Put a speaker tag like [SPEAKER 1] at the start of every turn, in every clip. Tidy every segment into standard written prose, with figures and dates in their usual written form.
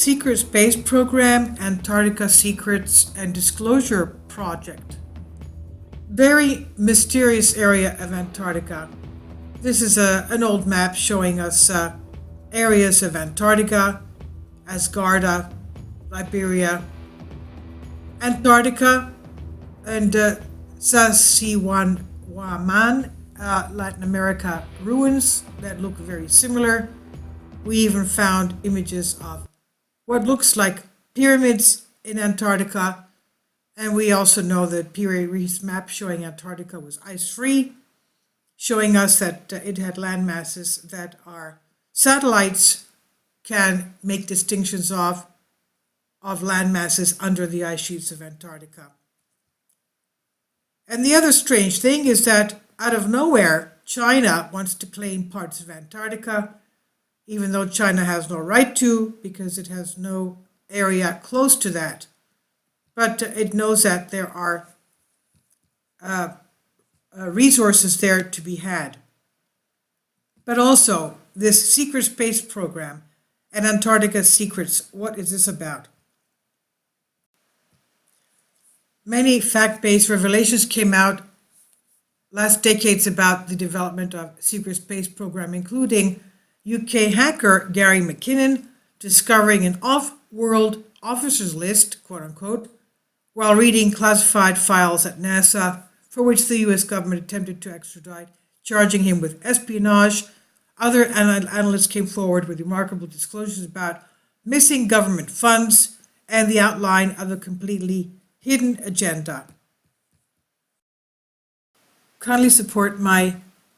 [SPEAKER 1] Secret Space Program, Antarctica Secrets and Disclosure Project. Very mysterious area of Antarctica. This is an old map showing us areas of Antarctica, Asgarda, Liberia, Antarctica, and Saskatchewan, Latin America ruins that look very similar. We even found images of what looks like pyramids in Antarctica, and we also know that Pierre Reef's map showing Antarctica was ice-free, showing us that it had land masses that our satellites can make distinctions of land masses under the ice sheets of Antarctica. And the other strange thing is that out of nowhere, China wants to claim parts of Antarctica, even though China has no right to, because it has no area close to that. But it knows that there are resources there to be had. But also, this secret space program and Antarctica Secrets, what is this about? Many fact-based revelations came out last decades about the development of secret space program, including UK hacker Gary McKinnon discovering an off-world officers list, quote unquote, while reading classified files at NASA, for which the US government attempted to extradite, charging him with espionage. Other analysts came forward with remarkable disclosures about missing government funds and the outline of a completely hidden agenda. Kindly support my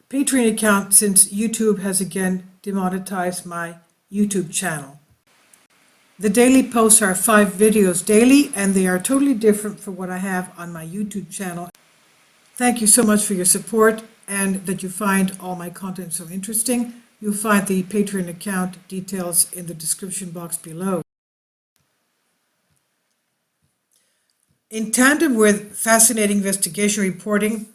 [SPEAKER 1] Patreon account since YouTube has again demonetized my YouTube channel. The daily posts are 5 videos daily, and they are totally different from what I have on my YouTube channel. Thank you so much for your support and that you find all my content so interesting. You'll find the Patreon account details in the description box below. In tandem with fascinating investigation reporting,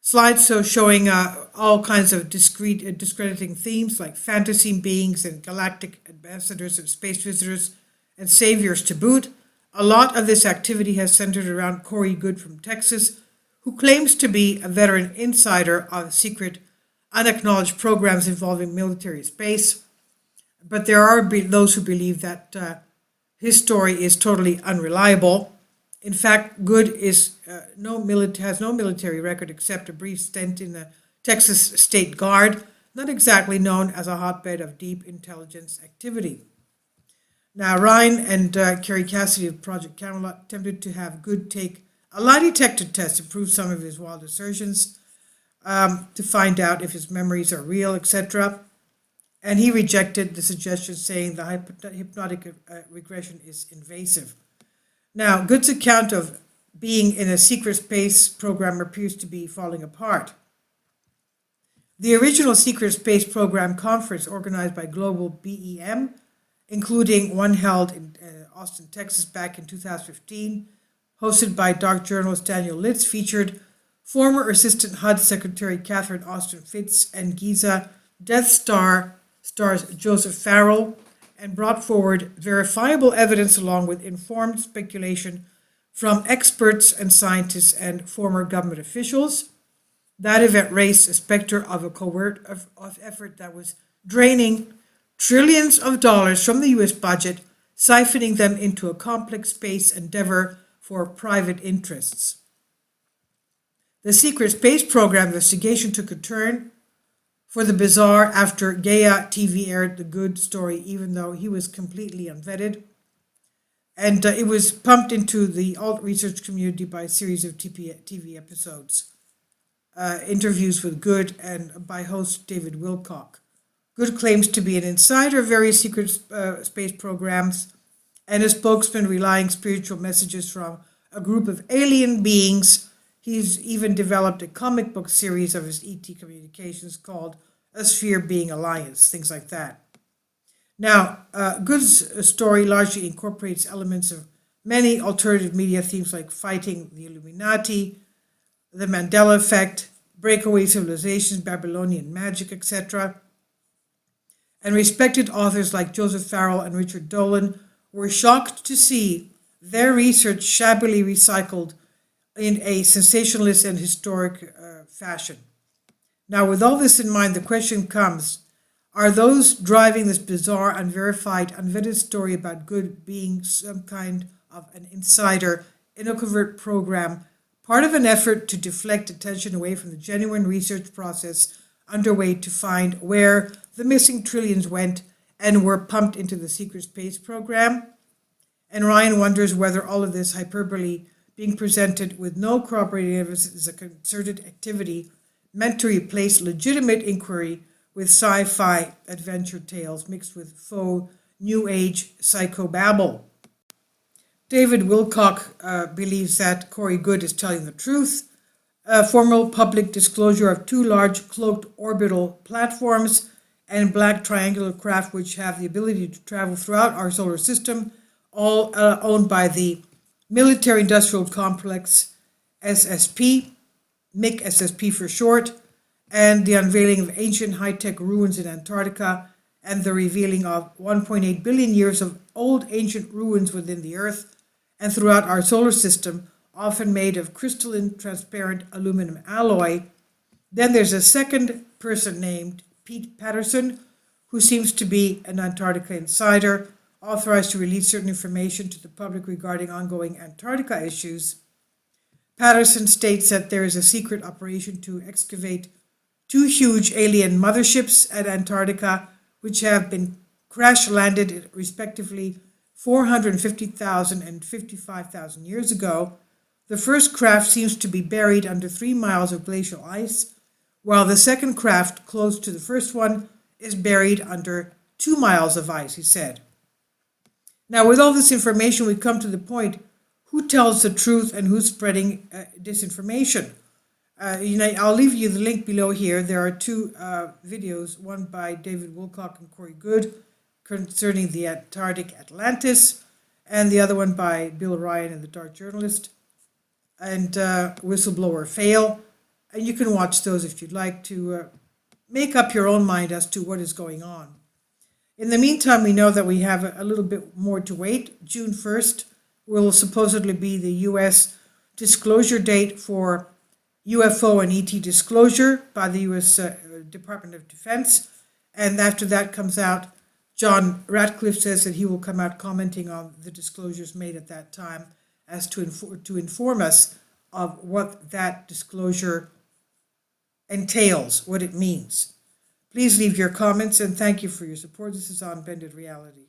[SPEAKER 1] slideshow showing all kinds of discrediting themes like fantasy beings and galactic ambassadors and space visitors and saviors to boot. A lot of this activity has centered around Corey Goode from Texas, who claims to be a veteran insider of secret, unacknowledged programs involving military space. But there are those who believe that his story is totally unreliable. In fact, Goode has no military record except a brief stint in the Texas State Guard, not exactly known as a hotbed of deep intelligence activity. Now, Ryan and Kerry Cassidy of Project Camelot attempted to have Goode take a lie detector test to prove some of his wild assertions, to find out if his memories are real, etc. And he rejected the suggestion, saying the hypnotic regression is invasive. Now, Goode's account of being in a secret space program appears to be falling apart. The original secret space program conference organized by Global BEM, including one held in Austin, Texas back in 2015, hosted by dark journalist Daniel Litz, featured former Assistant HUD Secretary Catherine Austin Fitz and Giza Death Star stars Joseph Farrell, and brought forward verifiable evidence along with informed speculation from experts and scientists and former government officials. That event raised a specter of a covert effort that was draining trillions of dollars from the US budget, siphoning them into a complex space endeavor for private interests. The secret space program investigation took a turn for the bizarre after Gaia TV aired the Goode story, even though he was completely unvetted. And it was pumped into the alt research community by a series of TV episodes, interviews with Goode and by host David Wilcock. Goode claims to be an insider of various secret space programs and a spokesman relying spiritual messages from a group of alien beings. He's even developed a comic book series of his ET communications called A Sphere Being Alliance, things like that. Now, Goode's story largely incorporates elements of many alternative media themes like fighting the Illuminati, the Mandela effect, breakaway civilizations, Babylonian magic, etc. and respected authors like Joseph Farrell and Richard Dolan were shocked to see their research shabbily recycled in a sensationalist and historic fashion. Now, with all this in mind, the question comes, are those driving this bizarre, unverified, unvetted story about good being some kind of an insider in a covert program, part of an effort to deflect attention away from the genuine research process underway to find where the missing trillions went and were pumped into the secret space program? And Ryan wonders whether all of this hyperbole being presented with no corroborating evidence is a concerted activity meant to replace legitimate inquiry with sci-fi adventure tales mixed with faux New Age psychobabble. David Wilcock believes that Corey Goode is telling the truth. Formal public disclosure of two large cloaked orbital platforms and black triangular craft which have the ability to travel throughout our solar system, all owned by the Military Industrial Complex, SSP, MIC SSP for short, and the unveiling of ancient high-tech ruins in Antarctica and the revealing of 1.8 billion years of old ancient ruins within the Earth and throughout our solar system, often made of crystalline transparent aluminum alloy. Then there's a second person named Pete Patterson, who seems to be an Antarctica insider, authorized to release certain information to the public regarding ongoing Antarctica issues. Patterson states that there is a secret operation to excavate two huge alien motherships at Antarctica, which have been crash-landed respectively 450,000 and 55,000 years ago. The first craft seems to be buried under 3 miles of glacial ice, while the second craft, close to the first one, is buried under 2 miles of ice, he said. Now, with all this information, we come to the point, who tells the truth and who's spreading disinformation? I'll leave you the link below here. There are two videos, one by David Wilcock and Corey Goode concerning the Antarctic Atlantis, and the other one by Bill Ryan and the Dark Journalist, and Whistleblower Fail. And you can watch those if you'd like to make up your own mind as to what is going on. In the meantime, we know that we have a little bit more to wait. June 1st will supposedly be the U.S. disclosure date for UFO and ET disclosure by the U.S. Department of Defense. And after that comes out, John Ratcliffe says that he will come out commenting on the disclosures made at that time as to inform us of what that disclosure entails, what it means. Please leave your comments and thank you for your support. This is On Bended Reality.